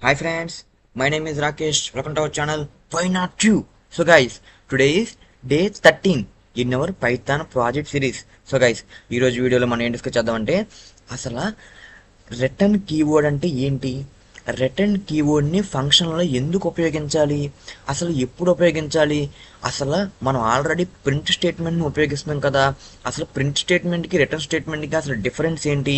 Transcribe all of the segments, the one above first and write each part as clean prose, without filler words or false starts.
Hi friends, my name is Rakesh. Welcome to our channel. Why not you? So guys, today is day 13 in our Python project series. So guys, ఈ రోజు వీడియోలో మనం ఏం discuss చేద్దామంటే అసలు return keyword అంటే ఏంటి, return కీవర్డ్ని ఫంక్షన్లో ఎందుకు ఉపయోగించాలి, అసలు ఎప్పుడు ఉపయోగించాలి, అసలు మనం ఆల్రెడీ ప్రింట్ స్టేట్మెంట్ని ఉపయోగిస్తున్నాం కదా, అసలు ప్రింట్ స్టేట్మెంట్కి రిటర్న్ స్టేట్మెంట్కి అసలు డిఫరెన్స్ ఏంటి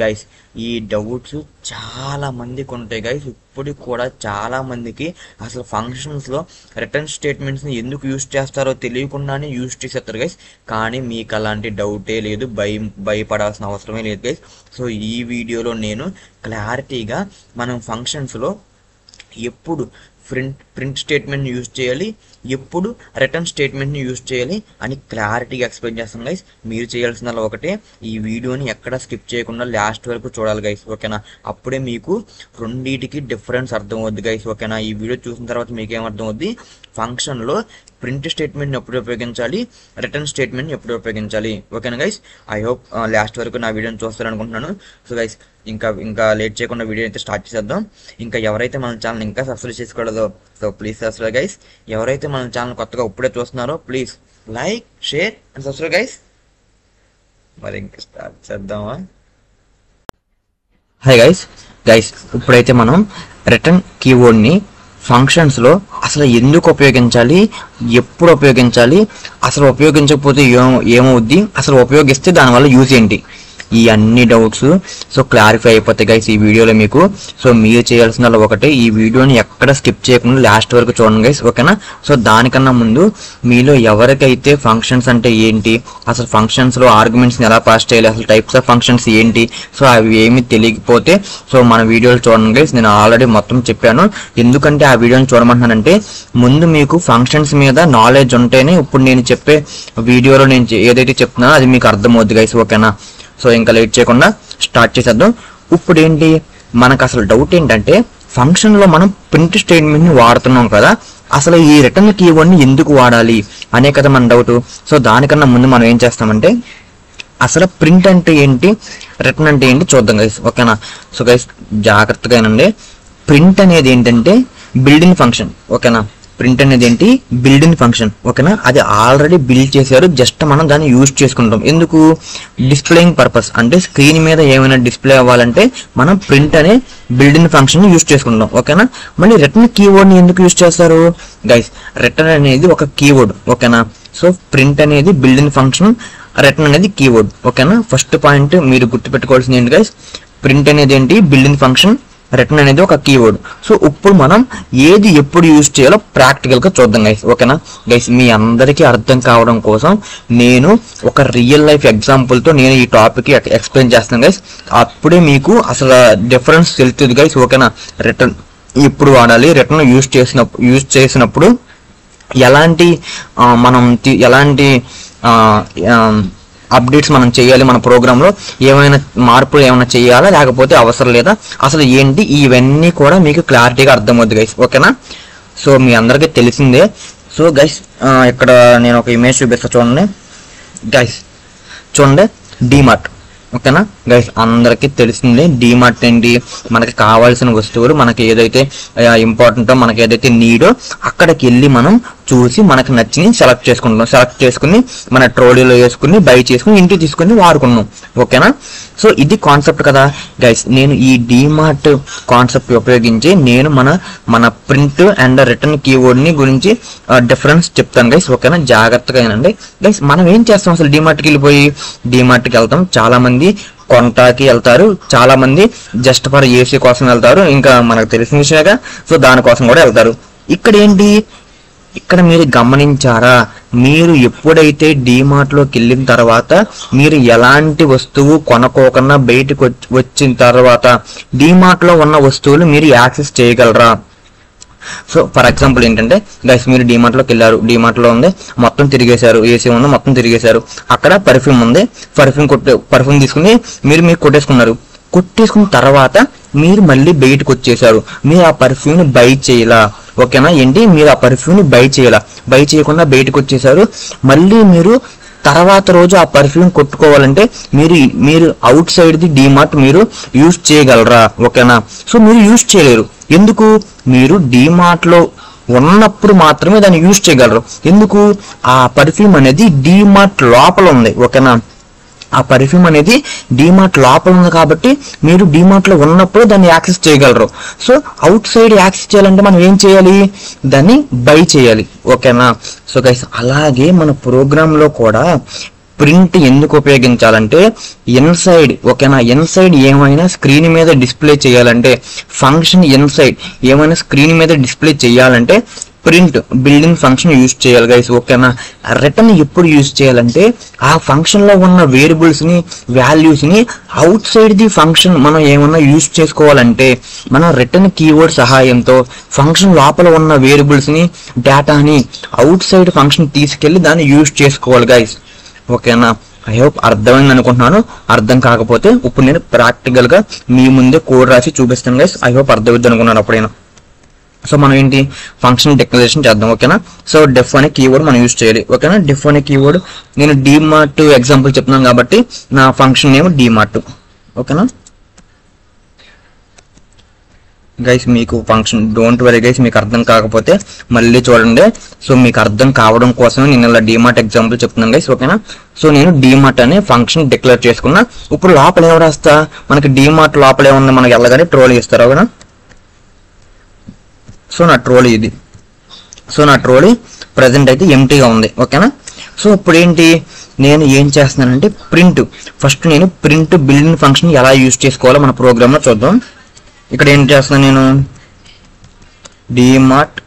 గైస్. ఈ డౌట్స్ చాలా మందికి ఉంటాయి గైస్. ఇప్పుడు కూడా చాలా మందికి అసలు ఫంక్షన్స్లో రిటర్న్ స్టేట్మెంట్స్ని ఎందుకు యూజ్ చేస్తారో తెలియకుండానే యూజ్ చేసేస్తారు గైస్. కానీ మీకు అలాంటి డౌటే లేదు, భయపడాల్సిన అవసరమే లేదు గైస్. సో ఈ వీడియోలో నేను క్లారిటీగా మనం ఫంక్షన్స్లో ఎప్పుడు ప్రింట్ స్టేట్మెంట్ని యూజ్ చేయాలి, ఎప్పుడు రిటర్న్ స్టేట్మెంట్ని యూజ్ చేయాలి అని క్లారిటీగా ఎక్స్ప్లెయిన్ చేస్తాను గైస్. మీరు చేయాల్సిన ఒకటే, ఈ వీడియోని ఎక్కడ స్కిప్ చేయకుండా లాస్ట్ వరకు చూడాలి గైస్, ఓకేనా. అప్పుడే మీకు రెండింటికి డిఫరెన్స్ అర్థమవుద్ది గైస్, ఓకేనా. ఈ వీడియో చూసిన తర్వాత మీకు ఏమర్థం అవుద్ది, ఫంక్షన్లో ప్రింట్ స్టేట్మెంట్ని ఎప్పుడు ఉపయోగించాలి, రిటర్న్ స్టేట్మెంట్ని ఎప్పుడు ఉపయోగించాలి, ఓకేనా గైస్. ఐ హోప్ లాస్ట్ వరకు నా వీడియోని చూస్తారనుకుంటున్నాను. సో గైస్ ఇంకా లేట్ చేయకుండా వీడియో అయితే స్టార్ట్ చేద్దాం. ఇంకా ఎవరైతే మన ఛానల్ ఇంకా సబ్స్క్రైబ్ చేసుకోలేదో సో ప్లీజ్ సబ్స్క్రైబ్ గైస్. ఎవరైతే మన ఛానల్ కొత్తగా ఇప్పుడే చూస్తున్నారో please like, share and subscribe guys. మరి ఇంకా స్టార్ట్ చేద్దామా. హాయ్ గైస్ ఇప్పుడైతే మనం రిటర్న్ కీవర్డ్ని ఫంక్షన్స్లో అసలు ఎందుకు ఉపయోగించాలి, ఎప్పుడు ఉపయోగించాలి, అసలు ఉపయోగించకపోతే ఏమవుద్ది, అసలు ఉపయోగిస్తే దానివల్ల యూజ్ ఏంటి, ఈ అన్ని డౌట్స్ సో క్లారిఫై అయిపోతాయి గైస్ ఈ వీడియోలో మీకు. సో మీరు చేయాల్సిన ఒకటే, ఈ వీడియోని ఎక్కడ స్కిప్ చేయకుండా లాస్ట్ వరకు చూడండి గైస్, ఓకేనా. సో దానికన్నా ముందు మీలో ఎవరికైతే ఫంక్షన్స్ అంటే ఏంటి, అసలు ఫంక్షన్స్లో ఆర్గ్యుమెంట్స్ని ఎలా పాస్ చేయాలి, అసలు టైప్స్ ఆఫ్ ఫంక్షన్స్ ఏంటి, సో అవి ఏమి తెలియకపోతే సో మన వీడియోలు చూడండి గైస్. నేను ఆల్రెడీ మొత్తం చెప్పాను. ఎందుకంటే ఆ వీడియోని చూడమంటున్నానంటే ముందు మీకు ఫంక్షన్స్ మీద నాలెడ్జ్ ఉంటేనే ఇప్పుడు నేను చెప్పే వీడియోలో నేను ఏదైతే చెప్తున్నానో అది మీకు అర్థమవుద్ది గైస్, ఓకేనా. సో ఇంకా లేట్ చేయకుండా స్టార్ట్ చేసేద్దాం. ఇప్పుడు ఏంటి మనకు అసలు డౌట్ ఏంటంటే, ఫంక్షన్లో మనం ప్రింట్ స్టేట్మెంట్ని వాడుతున్నాం కదా, అసలు ఈ రిటర్న్ కీవర్డ్ని ఎందుకు వాడాలి అనే కదా మన డౌట్. సో దానికన్నా ముందు మనం ఏం చేస్తామంటే అసలు ప్రింట్ అంటే ఏంటి, రిటర్న్ అంటే ఏంటి చూద్దాం గైస్, ఓకేనా. సో గైస్ జాగ్రత్తగా ఏనండి. ప్రింట్ అనేది ఏంటంటే బిల్డింగ్ ఫంక్షన్, ఓకేనా. ప్రింట్ అనేది ఏంటి, బిల్డింగ్ ఫంక్షన్, ఓకేనా. అది ఆల్రెడీ బిల్డ్ చేశారు, జస్ట్ మనం దాన్ని యూజ్ చేసుకుంటాం. ఎందుకు, డిస్ప్లేయింగ్ పర్పస్, అంటే స్క్రీన్ మీద ఏమైనా డిస్ప్లే అవ్వాలంటే మనం ప్రింట్ అనే బిల్డింగ్ ఫంక్షన్ యూజ్ చేసుకుంటాం, ఓకేనా. మళ్ళీ రిటర్న్ కీవర్డ్ని ఎందుకు యూజ్ చేస్తారు గైస్, రిటర్న్ అనేది ఒక కీవర్డ్, ఓకేనా. సో ప్రింట్ అనేది బిల్డింగ్ ఫంక్షన్, రిటర్న్ అనేది కీవర్డ్, ఓకేనా. ఫస్ట్ పాయింట్ మీరు గుర్తుపెట్టుకోవాల్సింది ఏంటి గైస్, ప్రింట్ అనేది ఏంటి బిల్డింగ్ ఫంక్షన్, రిటర్న్ అనేది ఒక కీవర్డ్. సో ఇప్పుడు మనం ఏది ఎప్పుడు యూజ్ చేయాలో ప్రాక్టికల్ గా చూద్దాం గైస్, ఓకేనా. గైస్ మీ అందరికీ అర్థం కావడం కోసం నేను ఒక రియల్ లైఫ్ ఎగ్జాంపుల్ తో నేను ఈ టాపిక్ ఎక్స్ప్లెయిన్ చేస్తాను గైస్. అప్పుడే మీకు అసలు డిఫరెన్స్ తెలుస్తుంది గైస్, ఓకేనా. రిటర్న్ ఎప్పుడు వాడాలి, రిటర్న్ యూజ్ చేసినప్పుడు ఎలాంటి ఎలాంటి అప్డేట్స్ మనం చేయాలి, మన ప్రోగ్రాంలో ఏమైనా మార్పులు ఏమైనా చేయాలా లేకపోతే అవసరం లేదా, అసలు ఏంటి, ఇవన్నీ కూడా మీకు క్లారిటీగా అర్థమవుతుంది గైస్, ఓకేనా. సో మీ అందరికీ తెలిసిందే. సో గైస్ ఇక్కడ నేను ఒక ఇమేజ్ చూపిస్తా చూడండి గైస్, చూడండి డీమార్ట్, ఓకేనా. గైస్ అందరికీ తెలిసిందే డీమార్ట్ ఏంటి, మనకి కావాల్సిన వస్తువులు మనకి ఏదైతే ఇంపార్టెంటో మనకి ఏదైతే నీడో అక్కడికి వెళ్ళి మనం చూసి మనకు నచ్చింది సెలెక్ట్ చేసుకుని మన ట్రోలీలో వేసుకుని బై చేసుకుని ఇంటికి తీసుకుని వాడుకున్నాం, ఓకేనా. సో ఇది కాన్సెప్ట్ కదా గైస్. నేను ఈ డీమార్ట్ కాన్సెప్ట్ ఉపయోగించి నేను మన ప్రింట్ అండ్ రిటర్న్ కీవర్డ్ని గురించి డిఫరెన్స్ చెప్తాను గైస్, ఓకేనా. జాగ్రత్తగా ఏనండి గైస్. మనం ఏం చేస్తాం అసలు డీమార్ట్కి వెళ్తాం, చాలా మంది కొంటాకి వెళ్తారు, చాలా మంది జస్ట్ ఫర్ ఏసీ కోసం వెళ్తారు, ఇంకా మనకు తెలిసిన విషయంగా సో దానికోసం కూడా వెళ్తారు. ఇక్కడ మీరు గమనించారా, మీరు ఎప్పుడైతే డీమార్ట్లోకి వెళ్ళిన తర్వాత మీరు ఎలాంటి వస్తువు కొనుక్కోకుండా బయటకు వచ్చిన తర్వాత డీమార్ట్లో ఉన్న వస్తువులు మీరు యాక్సెస్ చేయగలరా. సో ఫర్ ఎగ్జాంపుల్ ఏంటంటే గైస్ మీరు డీమార్ట్లోకి వెళ్ళారు, డీమార్ట్లో ఉంది మొత్తం తిరిగేశారు, ఏసీ ఉంది మొత్తం తిరిగేశారు, అక్కడ పర్ఫ్యూమ్ ఉంది, పర్ఫ్యూమ్ తీసుకుని మీరు కొట్టేసుకున్న తర్వాత మీరు మళ్ళీ బయటకు వచ్చేసారు, మీరు ఆ పర్ఫ్యూమ్ని బై చేయాలా, ఓకేనా. ఏంటి మీరు ఆ పర్ఫ్యూమ్ని బై చేయకుండా బయటకు వచ్చేసారు, మళ్ళీ మీరు తర్వాత రోజు ఆ పర్ఫ్యూమ్ కొట్టుకోవాలంటే మీరు అవుట్ సైడ్ ది డీమార్ట్ మీరు యూజ్ చేయగలరా? ఓకేనా? సో మీరు యూజ్ చేయలేరు. ఎందుకు? మీరు డీమార్ట్ లో ఉన్నప్పుడు మాత్రమే దాన్ని యూజ్ చేయగలరు. ఎందుకు? ఆ పర్ఫ్యూమ్ అనేది డీమార్ట్ లోపల ఉంది. ఓకేనా? ఆ పర్ఫ్యూమ్ అనేది డీమార్ట్ లోపల ఉంది కాబట్టి మీరు డీమార్ట్ లో ఉన్నప్పుడు దాన్ని యాక్సెస్ చేయగలరు. సో అవుట్ సైడ్ యాక్సెస్ చేయాలంటే మనం ఏం చేయాలి? దాన్ని బై చేయాలి. ఓకేనా? సో గైస్, అలాగే మన ప్రోగ్రామ్ లో కూడా ప్రింట్ ఎందుకు ఉపయోగించాలంటే ఇన్సైడ్, ఓకేనా, ఇన్సైడ్ ఏమైనా స్క్రీన్ మీద డిస్ప్లే చేయాలంటే, ఫంక్షన్ ఇన్సైడ్ ఏమైనా స్క్రీన్ మీద డిస్ప్లే చేయాలంటే ప్రింట్ బిల్డింగ్ ఫంక్షన్ యూజ్ చేయాలి గైస్. ఓకేనా? రిటర్న్ ఎప్పుడు యూజ్ చేయాలంటే ఆ ఫంక్షన్ లో ఉన్న వేరియబుల్స్ ని వాల్యూస్ ని అవుట్ సైడ్ ది ఫంక్షన్ మనం ఏమన్నా యూజ్ చేసుకోవాలంటే మనం రిటర్న్ కీవర్డ్ సహాయంతో ఫంక్షన్ లోపల ఉన్న వేరియబుల్స్ ని డేటాని అవుట్ సైడ్ ఫంక్షన్ తీసుకెళ్లి దాన్ని యూజ్ చేసుకోవాలి గైస్. ఓకేనా? ఐ హోప్ అర్థమైంది అనుకుంటున్నాను. అర్థం కాకపోతే ఇప్పుడు నేను ప్రాక్టికల్ గా మీ ముందే కోడ్ రాసి చూపిస్తాను గైస్. ఐ హోప్ అర్థమవుద్ది అనుకున్నాను అప్పుడైనా. సో మనం ఏంటి ఫంక్షన్ డిక్లరేషన్ చేద్దాం. ఓకేనా? సో డెఫ్ అనే కీవర్డ్ మనం యూజ్ చేయాలి. ఓకేనా? డెఫ్ అనే కీవర్డ్ నేను డీమార్ట్ ఎగ్జాంపుల్ చెప్తున్నాను కాబట్టి నా ఫంక్షన్ నేమ్ డీమార్ట్. ఓకేనా గైస్? మీకు ఫంక్షన్ డోంట్ వరీ గైస్, మీకు అర్థం కాకపోతే మళ్ళీ చూడండి. సో మీకు అర్థం కావడం కోసమే నేను ఇలా డీమార్ట్ ఎగ్జాంపుల్ చెప్తున్నాను గైస్. ఓకేనా? సో నేను డీమార్ట్ అనే ఫంక్షన్ డిక్లేర్ చేసుకున్నా. ఇప్పుడు లోపల ఏం రాస్తా? మనకి డీమార్ట్ లోపల ఏముంది? మనకి వెళ్ళగానే ట్రోలీ ఇస్తారు. ఓకేనా? సో నా ట్రోలీ ఇది. సో నా ట్రోలీ ప్రజెంట్ అయితే ఎంటీగా ఉంది. ఓకేనా? సో ఇప్పుడు ఏంటి నేను ఏం చేస్తున్నానంటే ప్రింట్, ఫస్ట్ నేను ప్రింట్ బిల్డింగ్ ఫంక్షన్ ఎలా యూజ్ చేసుకోవాలో మన ప్రోగ్రామ్ లో చూద్దాం. ఇక్కడ ఏం చేస్తున్నాను నేను డీమార్ట్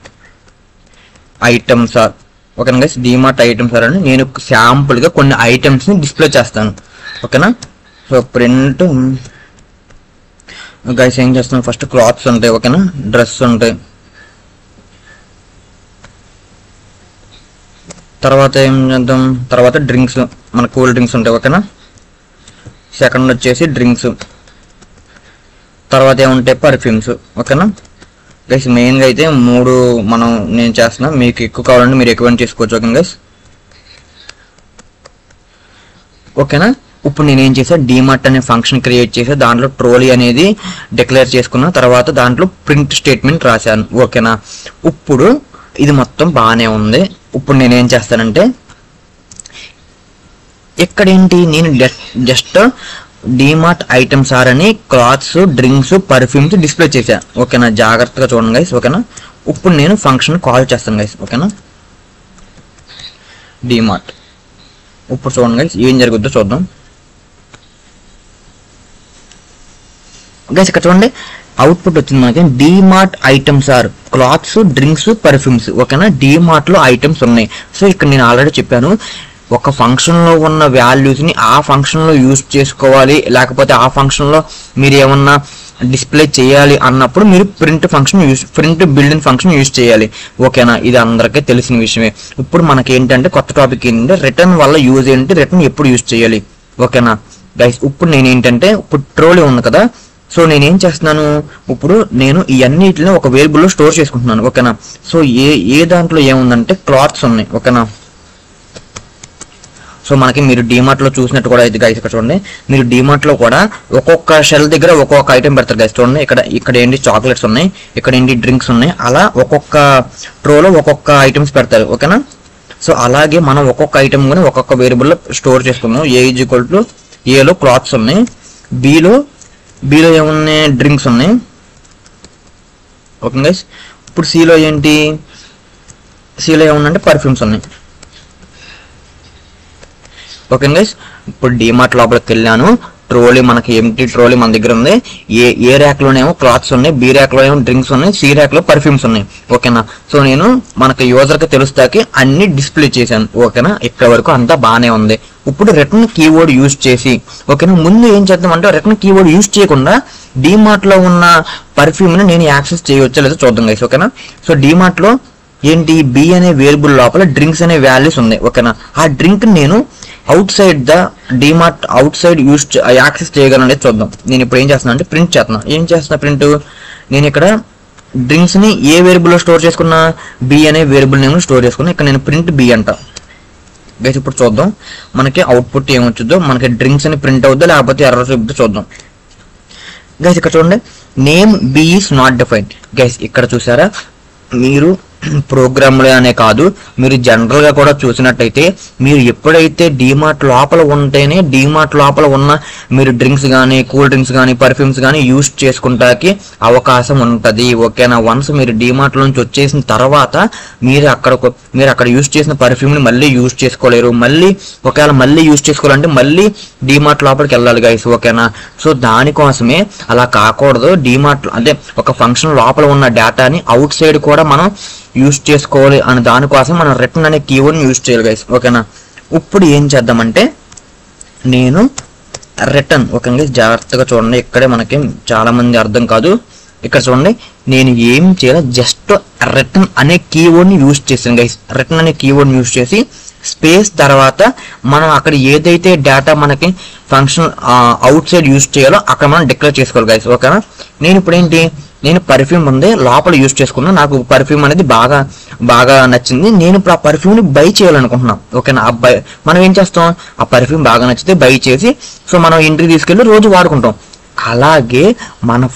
ఐటమ్స్ ఆర్. ఓకేనా గైస్? డీమార్ట్ ఐటమ్స్ ఆర్ అని నేను శాంపుల్ గా కొన్ని ఐటమ్స్ ని డిస్ప్లే చేస్తాను. ఓకేనా? సో ప్రింట్ గైస్ ఏం చేస్తున్నాను, ఫస్ట్ క్లాత్స్ ఉంటాయి. ఓకేనా? డ్రెస్ ఉంటాయి. తర్వాత ఏం చేద్దాం, తర్వాత డ్రింక్స్, మన కూల్ డ్రింక్స్ ఉంటాయి. ఓకేనా? సెకండ్ వచ్చేసి డ్రింక్స్. తర్వాత ఏముంటాయి? పర్ఫ్యూమ్స్. ఓకేనా గైస్? మెయిన్గా అయితే మూడు నేను చేస్తున్నా. మీకు ఎక్కువ కావాలంటే మీరు ఎక్కువ చేసుకోవచ్చు. Okay guys? ఓకేనా? ఇప్పుడు నేను ఏం చేసా, డీమార్ట్ అనే ఫంక్షన్ క్రియేట్ చేసా, దాంట్లో ట్రోలీ అనేది డిక్లేర్ చేసుకున్న తర్వాత దాంట్లో ప్రింట్ స్టేట్మెంట్ రాశాను. ఓకేనా? ఇప్పుడు ఇది మొత్తం బాగానే ఉంది. ఇప్పుడు నేనేం చేస్తానంటే ఇక్కడేంటి నేను జస్ట్ డీమార్ట్ ఐటమ్స్ ఆర్ అని క్లాత్స్, డ్రింక్స్, పర్ఫ్యూమ్స్ డిస్ప్లే చేశా. ఓకేనా? జాగ్రత్తగా చూడండి గైస్. ఓకేనా? ఇప్పుడు నేను ఫంక్షన్ కాల్ చేస్తాను గైస్. ఓకేనా? డీమార్ట్. ఇప్పుడు చూడండి గైస్ ఏం జరుగుద్దో చూద్దాం గైస్. ఇక్కడ చూడండి అవుట్పుట్ వచ్చింది మనకి DMart items are clothes, drinks, perfumes. ఓకేనా? డీమార్ట్ లో ఐటమ్స్ ఉన్నాయి. సో ఇక్కడ నేను ఆల్రెడీ చెప్పాను, ఒక ఫంక్షన్ లో ఉన్న వాల్యూస్ ని ఆ ఫంక్షన్ లో యూజ్ చేసుకోవాలి, లేకపోతే ఆ ఫంక్షన్ లో మీరు ఏమన్నా డిస్ప్లే చేయాలి అన్నప్పుడు మీరు ప్రింట్ బిల్డింగ్ ఫంక్షన్ యూజ్ చేయాలి. ఓకేనా? ఇది అందరికీ తెలిసిన విషయమే. ఇప్పుడు మనకి ఏంటంటే కొత్త టాపిక్ ఏంటంటే రిటర్న్ వల్ల యూజ్ ఏంటి, రిటర్న్ ఎప్పుడు యూజ్ చేయాలి. ఓకేనా గైస్? ఇప్పుడు నేను ఏంటంటే ఇప్పుడు ట్రోలీ ఉంది కదా, సో నేనేం చేస్తున్నాను, ఇప్పుడు నేను ఈ అన్నిటిని ఒక వేరియబుల్ లో స్టోర్ చేసుకుంటున్నాను. ఓకేనా? సో ఏ దాంట్లో ఏముందంటే క్లాత్స్ ఉన్నాయి. ఓకేనా? సో మనకి మీరు డీమార్ట్ లో చూసినట్టు కూడా ఇది గైస్. ఇక్కడ చూడండి, మీరు డీమార్ట్ లో కూడా ఒక్కొక్క షెల్ దగ్గర ఒక్కొక్క ఐటమ్ పెడతారు గైస్. చూడండి ఇక్కడ ఏంటి చాక్లెట్స్ ఉన్నాయి, ఇక్కడ ఏంటి డ్రింక్స్ ఉన్నాయి, అలా ఒక్కొక్క ట్రోలో ఒక్కొక్క ఐటమ్స్ పెడతారు. ఓకేనా? సో అలాగే మనం ఒక్కొక్క ఐటమ్ ని ఒక్కొక్క వేరియబుల్ లో స్టోర్ చేసుకున్నాం. ఏలో క్లాత్స్ ఉన్నాయి, బిలో ఏమున్నాయి, డ్రింక్స్ ఉన్నాయి. Okay guys? ఇప్పుడు సిలో ఏంటి, సిలో ఏముందంటే పర్ఫ్యూమ్స్ ఉన్నాయి. Okay guys? ఇప్పుడు డీమార్ట్ లోపలికి వెళ్ళాను. ట్రోలీ మనకి ఎంటీ ట్రోలీ మన దగ్గర ఉంది. ఏ ర్యాక్ లోనేమో క్లాత్స్ ఉన్నాయి, బి ర్యాక్ లో ఏమో డ్రింక్స్ ఉన్నాయి, సి ర్యాక్ లో పర్ఫ్యూమ్స్ ఉన్నాయి. ఓకేనా? సో నేను మనకి యూజర్ కి తెలుస్తాకి అన్ని డిస్ప్లే చేశాను. ఓకేనా? ఇక్కడ వరకు అంతా బాగానే ఉంది. ఇప్పుడు రిటర్న్ కీవర్డ్ యూజ్ చేసి, ఓకేనా, ముందు ఏం చేద్దాం అంటే రిటర్న్ కీవర్డ్ యూజ్ చేయకుండా డీమార్ట్ లో ఉన్న పర్ఫ్యూమ్ ని నేను యాక్సెస్ చేయవచ్చో లేదో చూద్దాం గైస్. ఓకేనా? సో డీమార్ట్ లో ఏంటి, బి అనే వేరియబుల్ లోపల డ్రింక్స్ అనే వాల్యూస్ ఉన్నాయి. ఓకేనా? ఆ డ్రింక్ నేను out side the DMart out side use access చేయగలను చూద్దాం. నేను ఇప్పుడు ఏం చేస్తున్నా అంటే ప్రింట్ చేస్తున్నా. ఏం చేస్తున్నా ప్రింట్, నేను ఇక్కడ డ్రింక్స్ ని ఏ వేరియబుల్ లో స్టోర్ చేసుకున్నా, బి అనే వేరియబుల్ నేమ్ స్టోర్ చేసుకున్నా. ఇక్కడ నేను ప్రింట్ బి అంట. గైస్ ఇప్పుడు చూద్దాం మనకి అవుట్పుట్ ఏమొచ్చుద్దో. మనకి డ్రింక్స్ అని ప్రింట్ అవుద్దో లేకపోతే ఎర్రర్ చూపుద్దో చూద్దాం. గైస్ ఇక్కడ చూడండి, name B is not defined. Guys ఇక్కడ చూసారా, మీరు ప్రోగ్రామ్లో అనే కాదు, మీరు జనరల్గా కూడా చూసినట్టయితే మీరు ఎప్పుడైతే డీమార్ట్ లోపల ఉంటేనే డీమార్ట్ లోపల ఉన్న మీరు డ్రింక్స్ కానీ కూల్ డ్రింక్స్ కానీ పర్ఫ్యూమ్స్ కానీ యూజ్ చేసుకుంటానికి అవకాశం ఉంటుంది. ఓకేనా? వన్స్ మీరు డీమార్ట్ నుంచి వచ్చేసిన తర్వాత మీరు అక్కడ యూజ్ చేసిన పర్ఫ్యూమ్ని మళ్ళీ యూజ్ చేసుకోలేరు. ఒకవేళ మళ్ళీ యూజ్ చేసుకోవాలంటే మళ్ళీ డీమార్ట్ లోపలికి వెళ్ళాలి గైస్. ఓకేనా? సో దానికోసమే అలా కాకూడదు. డీమార్ట్ అంటే ఒక ఫంక్షన్ లోపల ఉన్న డేటాని అవుట్ సైడ్ కూడా మనం యూజ్ చేసుకోవాలి అని దానికోసం మనం రిటర్న్ అనే కీవర్డ్ని యూజ్ చేయాలి గైస్. ఓకేనా? ఇప్పుడు ఏం చేద్దామంటే నేను రిటర్న్, ఓకే గైస్ జాగ్రత్తగా చూడండి, ఇక్కడే మనకి చాలా మంది అర్థం కాదు. ఇక్కడ చూడండి, నేను ఏం చేయాలి, జస్ట్ రిటర్న్ అనే కీవర్డ్ని యూజ్ చేశాను గైస్. రిటర్న్ అనే కీవర్డ్ని యూజ్ చేసి స్పేస్ తర్వాత మనం అక్కడ ఏదైతే డేటా మనకి ఫంక్షన్ అవుట్ సైడ్ యూజ్ చేయాలో అక్కడ మనం డిక్లేర్ చేసుకోవాలి గైస్. ఓకేనా? నేను ఇప్పుడు ఏంటి, నేను పర్ఫ్యూమ్ ఉంది లోపల యూజ్ చేసుకున్నా, నాకు పర్ఫ్యూమ్ అనేది బాగా నచ్చింది. నేను ఇప్పుడు ఆ పర్ఫ్యూమ్ని బై చేయాలనుకుంటున్నాను. ఓకేనా? మనం ఏం చేస్తాం, ఆ పర్ఫ్యూమ్ బాగా నచ్చితే బై చేసి సో మనం ఇంటికి తీసుకెళ్ళి రోజు వాడుకుంటాం. అలాగే మన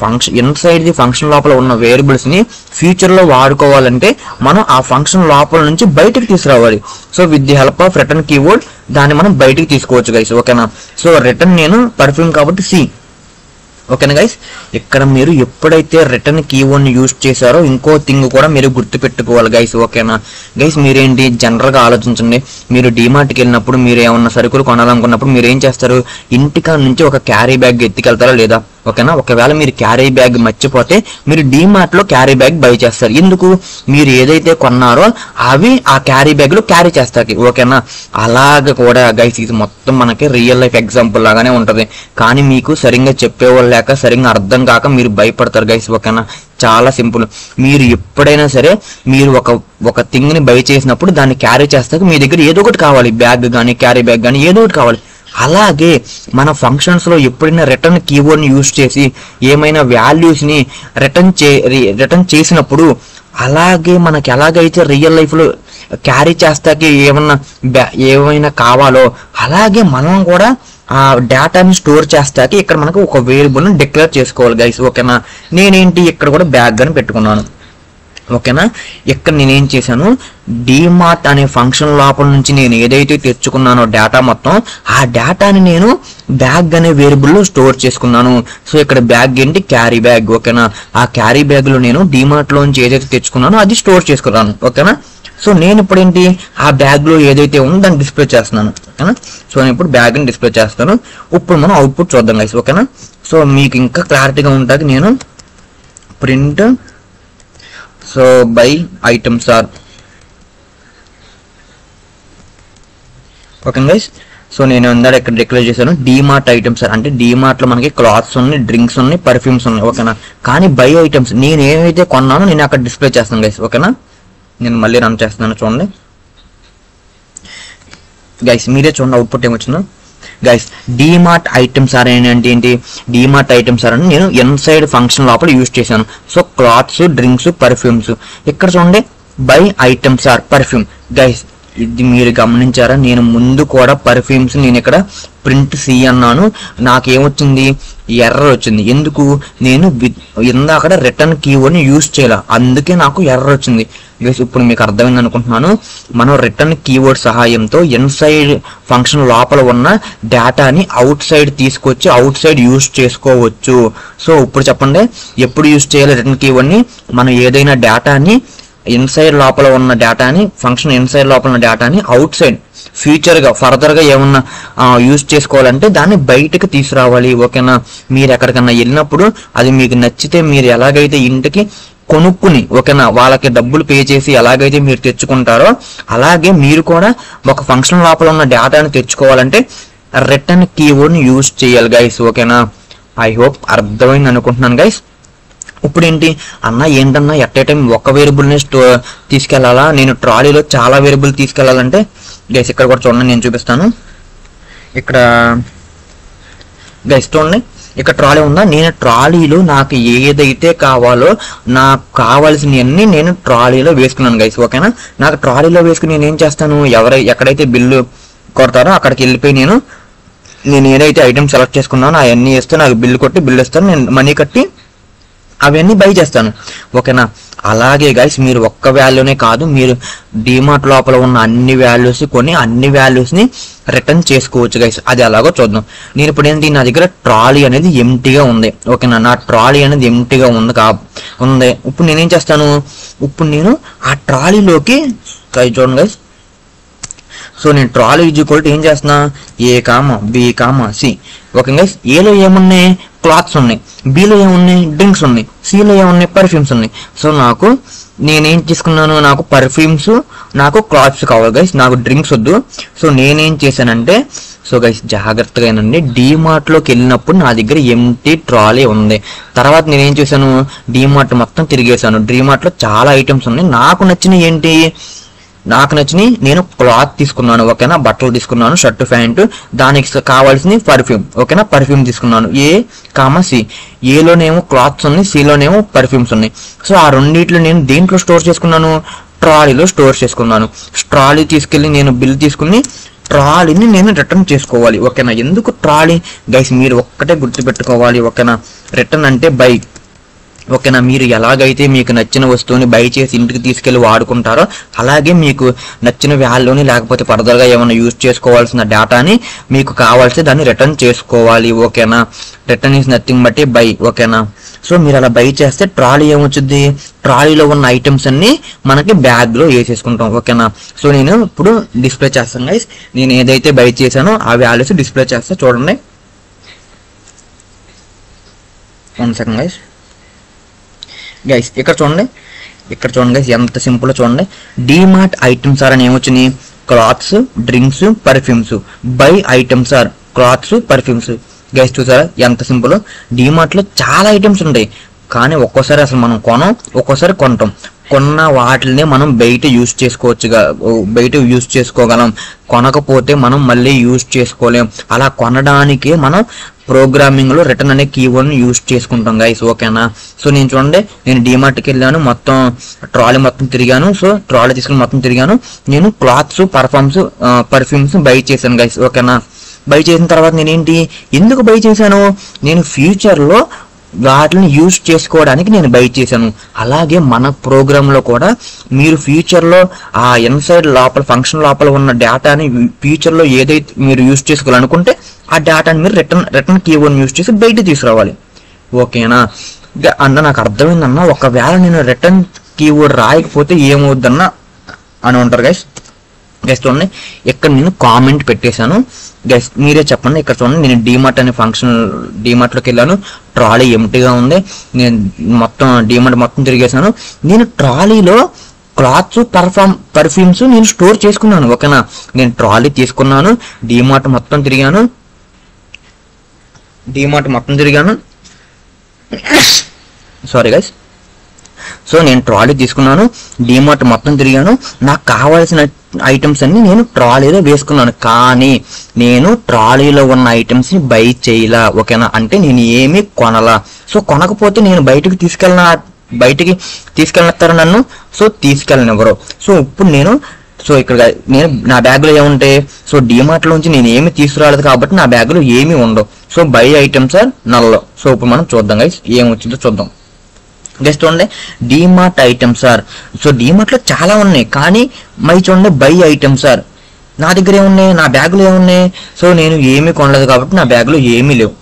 ఇన్సైడ్ ది ఫంక్షన్ లోపల ఉన్న వేరియబుల్స్ ని ఫ్యూచర్ లో వాడుకోవాలంటే మనం ఆ ఫంక్షన్ లోపల నుంచి బయటకు తీసుకురావాలి. So with the help of return keyword దాన్ని మనం బయటకు తీసుకోవచ్చు గైస్. ఓకేనా? సో రిటర్న్ నేను పర్ఫ్యూమ్ కాబట్టి సి. ఓకేనా గైస్? ఇక్కడ మీరు ఎప్పుడైతే రిటర్న్ కీవర్డ్ని యూజ్ చేశారో ఇంకో థింగ్ కూడా మీరు గుర్తుపెట్టుకోవాలి గైస్. ఓకేనా గైస్? మీరేంటి జనరల్గా ఆలోచించండి, మీరు డీమార్ట్కి వెళ్ళినప్పుడు మీరు ఏమన్నా సరుకులు కొనాలనుకున్నప్పుడు మీరు ఏం చేస్తారు, ఇంటికా నుంచి ఒక క్యారీ బ్యాగ్ ఎత్తుకెళ్తారా లేదా? ఓకేనా? ఒకవేళ మీరు క్యారీ బ్యాగ్ మర్చిపోతే మీరు డీమార్ట్ లో క్యారీ బ్యాగ్ బై చేస్తారు. ఎందుకు, మీరు ఏదైతే కొన్నారో అవి ఆ క్యారీ బ్యాగ్ లో క్యారీ చేస్తారు. ఓకేనా? అలాగ కూడా గైస్ ఇది మొత్తం మనకి రియల్ లైఫ్ ఎగ్జాంపుల్ లాగానే ఉంటది. కానీ మీకు సరిగ్గా చెప్పేవాళ్ళు లేక సరిగ్గా అర్థం కాక మీరు భయపడతారు గైస్. ఓకేనా? చాలా సింపుల్. మీరు ఎప్పుడైనా సరే మీరు ఒక థింగ్ ని బై చేసినప్పుడు దాన్ని క్యారీ చేస్తాక మీ దగ్గర ఏదో ఒకటి కావాలి, బ్యాగ్ కానీ క్యారీ బ్యాగ్ కానీ ఏదో ఒకటి కావాలి. అలాగే మన ఫంక్షన్స్ లో ఎప్పుడైనా రిటర్న్ కీవర్డ్ని యూజ్ చేసి ఏమైనా వాల్యూస్ ని రిటర్న్ చేసినప్పుడు అలాగే మనకి ఎలాగైతే రియల్ లైఫ్ లో క్యారీ చేస్తాకి ఏమైనా కావాలో అలాగే మనం కూడా ఆ డేటాని స్టోర్ చేస్తాకి ఇక్కడ మనకు ఒక వేరియబుల్ ని డిక్లేర్ చేసుకోవాలి గైస్. ఓకేనా? నేనేంటి ఇక్కడ కూడా బ్యాగ్ అని పెట్టుకున్నాను. ఓకేనా? ఇక్కడ నేనేం చేశాను, డీమార్ట్ అనే ఫంక్షన్ లోపల నుంచి నేను ఏదైతే తెచ్చుకున్నానో డేటా మొత్తం ఆ డేటాని నేను బ్యాగ్ అనే వేరియబుల్ లో స్టోర్ చేసుకున్నాను. సో ఇక్కడ బ్యాగ్ ఏంటి, క్యారీ బ్యాగ్. ఓకేనా? ఆ క్యారీ బ్యాగ్ లో నేను డీమార్ట్ లోంచి ఏదైతే తెచ్చుకున్నానో అది స్టోర్ చేసుకున్నాను. ఓకేనా? సో నేను ఇప్పుడు ఏంటి, ఆ బ్యాగ్ లో ఏదైతే ఉందో దాన్ని డిస్ప్లే చేస్తున్నాను. ఓకేనా? సో నేను ఇప్పుడు బ్యాగ్ ని డిస్ప్లే చేస్తాను. ఇప్పుడు మనం అవుట్పుట్ చూద్దాం గైస్. ఓకేనా? సో మీకు ఇంకా క్లారిటీగా ఉంటుంది, నేను print so buy items are. Okay guys? So నేను ఇందాక ఇక్కడ డిక్లేర్ చేశాను డీమార్ట్ ఐటమ్స్ అంటే డీమార్ట్ లో మనకి క్లాత్స్ ఉన్నాయి, డ్రింక్స్ ఉన్నాయి, పర్ఫ్యూమ్స్ ఉన్నాయి. ఓకేనా? కానీ బై ఐటమ్స్ నేను ఏమైతే కొన్నానో నేను అక్కడ డిస్ప్లే చేస్తాను గైస్. ఓకేనా? నేను మళ్ళీ రన్ చేస్తున్నాను, చూడండి గైస్, మీరే చూడండి అవుట్పుట్ ఏమొచ్చిందో. గైస్ డీమార్ట్ ఐటమ్స్ ఆర్ అంటే ఏంటి, డీమార్ట్ ఐటమ్స్ ఆర్ అని నేను ఇన్సైడ్ ఫంక్షన్ లోపల యూజ్ చేశాను. So clothes, drinks, perfumes. ఇక్కడ చూడండి buy items are perfume. Guys ఇది మీరు గమనించారా, నేను ముందు కూడా పర్ఫ్యూమ్స్ నేను ఇక్కడ ప్రింట్ సి అన్నాను, నాకేమొచ్చింది, ఎర్రర్ వచ్చింది. ఎందుకు, నేను ఇందాక రిటర్న్ కీవర్డ్ని యూజ్ చేయాల, అందుకే నాకు ఎర్రర్ వచ్చింది. ఇప్పుడు మీకు అర్థమైంది అనుకుంటున్నాను. మనం రిటర్న్ కీవర్డ్ సహాయంతో ఇన్సైడ్ ఫంక్షన్ లోపల ఉన్న డేటాని అవుట్ సైడ్ తీసుకొచ్చి అవుట్ సైడ్ యూజ్ చేసుకోవచ్చు. సో ఇప్పుడు చెప్పండి, ఎప్పుడు యూజ్ చేయాలి రిటర్న్ కీవర్డ్ని, మనం ఏదైనా డేటాని ఇన్సైడ్ లోపల ఉన్న డేటాని ఫంక్షన్ ఇన్సైడ్ లోపల ఉన్న డేటాని అవుట్ సైడ్ ఫ్యూచర్ గా ఫర్దర్ గా ఏమన్నా యూజ్ చేసుకోవాలంటే దాన్ని బయటకు తీసుకురావాలి. ఓకేనా? మీరు ఎక్కడికన్నా వెళ్ళినప్పుడు అది మీకు నచ్చితే మీరు ఎలాగైతే ఇంటికి కొనుక్కుని, ఓకేనా, వాళ్ళకి డబ్బులు పే చేసి ఎలాగైతే మీరు తెచ్చుకుంటారో అలాగే మీరు కూడా ఒక ఫంక్షన్ లోపల ఉన్న డేటాని తెచ్చుకోవాలంటే రిటర్న్ కీవర్డ్ని యూజ్ చేయాలి గైస్. ఓకేనా? ఐ హోప్ అర్థమైంది అనుకుంటున్నాను గైస్. ఇప్పుడు ఏంటి అన్న, ఏంటన్నా ఎట్ ఏ టైం ఒక వేరియబుల్ని తీసుకెళ్లాలా, నేను ట్రాలీలో చాలా వేరియబుల్ తీసుకెళ్లాలంటే గైస్ ఇక్కడ కూడా చూడండి, నేను చూపిస్తాను. ఇక్కడ గైస్ చూడండి, ఇక్కడ ట్రాలీ ఉందా, నేను ట్రాలీలో నాకు ఏదైతే కావాలో నాకు కావాల్సినవన్నీ నేను ట్రాలీలో వేసుకున్నాను గైస్. ఓకేనా, నాకు ట్రాలీలో వేసుకుని నేను ఏం చేస్తాను, ఎక్కడైతే బిల్లు కొడతారో అక్కడికి వెళ్ళిపోయి నేను ఏదైతే ఐటమ్ సెలెక్ట్ చేసుకున్నానో అవన్నీ వేస్తే నాకు బిల్లు కొట్టి బిల్లు ఇస్తాను, నేను మనీ కట్టి అవన్నీ బై చేస్తాను. ఓకేనా, అలాగే గైస్ మీరు ఒక్క వాల్యూనే కాదు, మీరు డిమార్ట్ లోపల ఉన్న అన్ని వాల్యూస్ కొని అన్ని వాల్యూస్ని రిటర్న్ చేసుకోవచ్చు గైస్. అది ఎలాగో చూద్దాం. నేను ఇప్పుడు ఏంటి, నా దగ్గర ట్రాలీ అనేది ఎంటీగా ఉంది. ఓకేనా, నా ట్రాలీ అనేది ఎంటీగా ఉంది. ఇప్పుడు నేనేం చేస్తాను, ఇప్పుడు నేను ఆ ట్రాలీలోకి చూడండి గైస్. సో నేను ట్రాలీ ఈక్వల్ ఏం చేస్తున్నా, A comma B comma C. Okay guys, ఏలో ఏమున్నాయి, క్లాత్స్ ఉన్నాయి, బిలో ఏమున్నాయి, డ్రింక్స్ ఉన్నాయి, సిలో ఏమున్నాయి, పర్ఫ్యూమ్స్ ఉన్నాయి. సో నేనేం తీసుకున్నాను, నాకు పర్ఫ్యూమ్స్ నాకు క్లాత్స్ కావాలి గైస్, నాకు డ్రింక్స్ వద్దు. సో నేనేం చేశానంటే, సో గైస్ జాగ్రత్తగా ఏనండి, డీమార్ట్లోకి వెళ్ళినప్పుడు నా దగ్గర ఎంటీ ట్రాలీ ఉంది. తర్వాత నేనేం చేశాను, డీమార్ట్ మొత్తం తిరిగేశాను. డీమార్ట్లో చాలా ఐటమ్స్ ఉన్నాయి, నాకు నచ్చినవి ఏంటి, నేను క్లాత్ తీసుకున్నాను. ఓకేనా, బట్టలు తీసుకున్నాను, షర్ట్ ప్యాంటు, దానికి కావాల్సింది పర్ఫ్యూమ్. ఓకేనా, పర్ఫ్యూమ్ తీసుకున్నాను. ఏ కామా సి, ఏలోనేమో క్లాత్స్ ఉన్నాయి, సిలోనేమో పర్ఫ్యూమ్స్ ఉన్నాయి. సో ఆ రెండిట్లో నేను దేంట్లో స్టోర్ చేసుకున్నాను, ట్రాలీలో స్టోర్ చేసుకున్నాను. ట్రాలీ తీసుకెళ్ళి నేను బిల్ తీసుకుని ట్రాలీని నేను రిటర్న్ చేసుకోవాలి. ఓకేనా, ఎందుకు ట్రాలీ గైస్ మీరు ఒక్కటే గుర్తుపెట్టుకోవాలి. ఓకేనా, రిటర్న్ అంటే బై. ఓకేనా, మీరు ఎలాగైతే మీకు నచ్చిన వస్తువుని బై చేసి ఇంటికి తీసుకెళ్లి వాడుకుంటారో అలాగే మీకు నచ్చిన వాల్యూని లేకపోతే ఫర్దర్గా ఏమైనా యూజ్ చేసుకోవాల్సిన డేటాని మీకు కావాల్సి దాన్ని రిటర్న్ చేసుకోవాలి. ఓకేనా, return is nothing but by. ఓకేనా, సో మీరు అలా బై చేస్తే ట్రాలీ ఏమొచ్చుద్ది, ట్రాలీలో ఉన్న ఐటమ్స్ అన్ని మనకి బ్యాగ్లో వేసేసుకుంటాం. ఓకేనా, సో నేను ఇప్పుడు డిస్ప్లే చేస్తాను గైస్, నేను ఏదైతే బై చేశానో ఆ వాల్యూస్ డిస్ప్లే చేస్తా. చూడండి, 1 సెకండ్ గైస్. ఇక్కడ చూడండి గైస్, ఎంత సింపుల్ చూడండి. డిమార్ట్ ఐటమ్స్ ఆర్ అని ఏమొచ్చినాయి, clothes, drinks, perfumes. Buy items are clothes, perfumes. Guys చూసారా ఎంత సింపుల్. డిమార్ట్ లో చాలా ఐటమ్స్ ఉంటాయి, కానీ ఒక్కోసారి అసలు మనం ఒక్కోసారి కొంటాం. కొన్న వాటిని మనం బయట యూజ్ చేసుకోగలం, కొనకపోతే మనం మళ్ళీ యూజ్ చేసుకోలేం. అలా కొనడానికి మనం ప్రోగ్రామింగ్ లో రిటర్న్ అనే కీవర్డ్ ని యూజ్ చేసుకుంటాం గైస్. ఓకేనా, సో నేను చూడండి, నేను డిమార్ట్కి వెళ్ళాను, మొత్తం ట్రాలీ మొత్తం తిరిగాను. సో ట్రాలీ తీసుకుని మొత్తం తిరిగాను, నేను క్లాత్స్, పర్ఫ్యూమ్స్ బై చేశాను గైస్. ఓకేనా, బై చేసిన తర్వాత నేనేంటి, ఎందుకు బై చేశాను, నేను ఫ్యూచర్ లో వాటిని యూజ్ చేసుకోవడానికి నేను బై చేశాను. అలాగే మన ప్రోగ్రామ్ లో కూడా మీరు ఫ్యూచర్ లో ఆ ఇన్సైడ్ లోపల ఫంక్షన్ లోపల ఉన్న డేటాని ఫ్యూచర్ లో ఏదైతే మీరు యూజ్ చేసుకోవాలనుకుంటే ఆ డేటాని మీరు రిటర్న్ కీవర్డ్ యూజ్ చేసి బయట తీసుకురావాలి. ఓకేనా, అన్న నాకు అర్థమైందన్న, ఒకవేళ నేను రిటర్న్ కీవర్డ్ రాయకపోతే ఏమవుద్దన్న అని ఉంటారు గైస్. చూడండి, ఇక్కడ నేను కామెంట్ పెట్టేశాను గైస్, మీరే చెప్పండి. ఇక్కడ చూడండి, నేను డిమార్ట్ అనే డిమార్ట్లోకి వెళ్ళాను, ట్రాలీ ఎంటీగా ఉంది, నేను మొత్తం డిమార్ట్ మొత్తం తిరిగేశాను. నేను ట్రాలీలో క్లాత్స్, పర్ఫ్యూమ్స్ నేను స్టోర్ చేసుకున్నాను. ఓకేనా, నేను ట్రాలీ తీసుకున్నాను, డిమార్ట్ మొత్తం తిరిగాను, సారీ గైస్. సో నేను ట్రాలీ తీసుకున్నాను, డిమార్ట్ మొత్తం తిరిగాను, నాకు కావాల్సిన ఐటమ్స్ అన్ని నేను ట్రాలీలో వేసుకున్నాను, కానీ నేను ట్రాలీలో ఉన్న ఐటమ్స్ ని బై చేయలా. ఓకేనా, అంటే నేను ఏమీ కొనలా. సో కొనకపోతే నేను బయటికి తీసుకెళ్ళిస్తారా నన్ను, సో తీసుకెళ్ళనివ్వరు. సో ఇప్పుడు సో ఇక్కడ నా బ్యాగ్ లో ఏముంటాయి, సో డిమార్ట్ లోంచి నేను ఏమి తీసుకురాలేదు కాబట్టి నా బ్యాగ్ లో ఏమీ ఉండవు. So buy items are null. So ఇప్పుడు మనం చూద్దాం గైస్, ఏమొచ్చిందో చూద్దాం. గైస్ చూడండి, DMart items are, so DMart లో చాలా ఉన్నాయి, కానీ చూడండి బై ఐటమ్స్ ఆర్, నా దగ్గర ఏమున్నాయి, నా బ్యాగ్ లో ఏమున్నాయి, సో నేను ఏమీ కొనలేదు కాబట్టి నా బ్యాగ్ లో ఏమీ లేవు.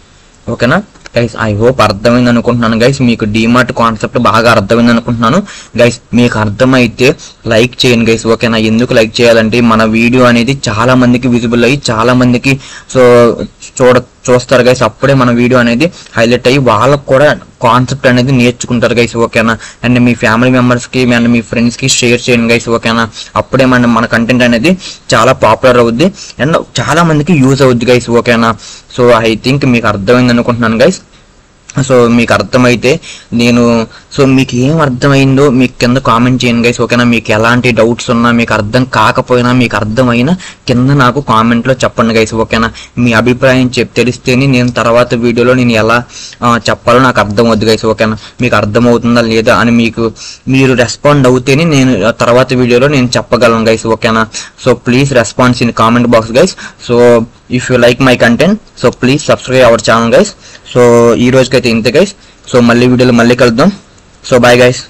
ఓకేనా గైస్, ఐ హోప్ అర్థమైంది అనుకుంటున్నాను గైస్, మీకు డిమార్ట్ కాన్సెప్ట్ బాగా అర్థమైంది అనుకుంటున్నాను గైస్. మీకు అర్థమైతే లైక్ చేయండి గైస్. ఓకేనా, ఎందుకు లైక్ చేయాలంటే మన వీడియో అనేది చాలా మందికి విజిబుల్ అయ్యి చాలా మందికి సో చూస్తారు గైస్, అప్పుడే మన వీడియో అనేది హైలైట్ అయ్యి వాళ్ళకు కూడా కాన్సెప్ట్ అనేది నేర్చుకుంటారు గైస్. ఓకేనా, అండ్ మీ ఫ్యామిలీ మెంబర్స్ కి అండ్ మీ ఫ్రెండ్స్ కి షేర్ చేయండి గైస్. ఓకేనా, అప్పుడే మన కంటెంట్ అనేది చాలా పాపులర్ అవుద్ది అండ్ చాలా మందికి యూజ్ అవుద్ది గైస్. ఓకేనా, సో ఐ థింక్ మీకు అర్థమైంది అనుకుంటున్నాను గైస్. సో మీకు అర్థమైతే సో మీకు ఏం అర్థమైందో మీకు కింద కామెంట్ చేయండి గైస్, ఓకేనా? మీకు ఎలాంటి డౌట్స్ ఉన్నా, మీకు అర్థం కాకపోయినా, మీకు అర్థమైనా కింద నాకు కామెంట్లో చెప్పండి గైస్, ఓకేనా? మీ అభిప్రాయం తెలిస్తేనే నేను తర్వాత వీడియోలో నేను ఎలా చెప్పాలో నాకు అర్థమవుద్ది గైస్, ఓకేనా? మీకు అర్థమవుతుందా లేదా అని మీరు రెస్పాండ్ అవుతేనే నేను తర్వాత వీడియోలో నేను చెప్పగలను గైస్, ఓకేనా? So please response in comment box guys. So if you like my content so please subscribe our channel guys. So ఈ రోజుకైతే ఇంతే గైస్. సో మళ్ళీ వీడియోలో మళ్ళీ కలుద్దాం. So bye guys.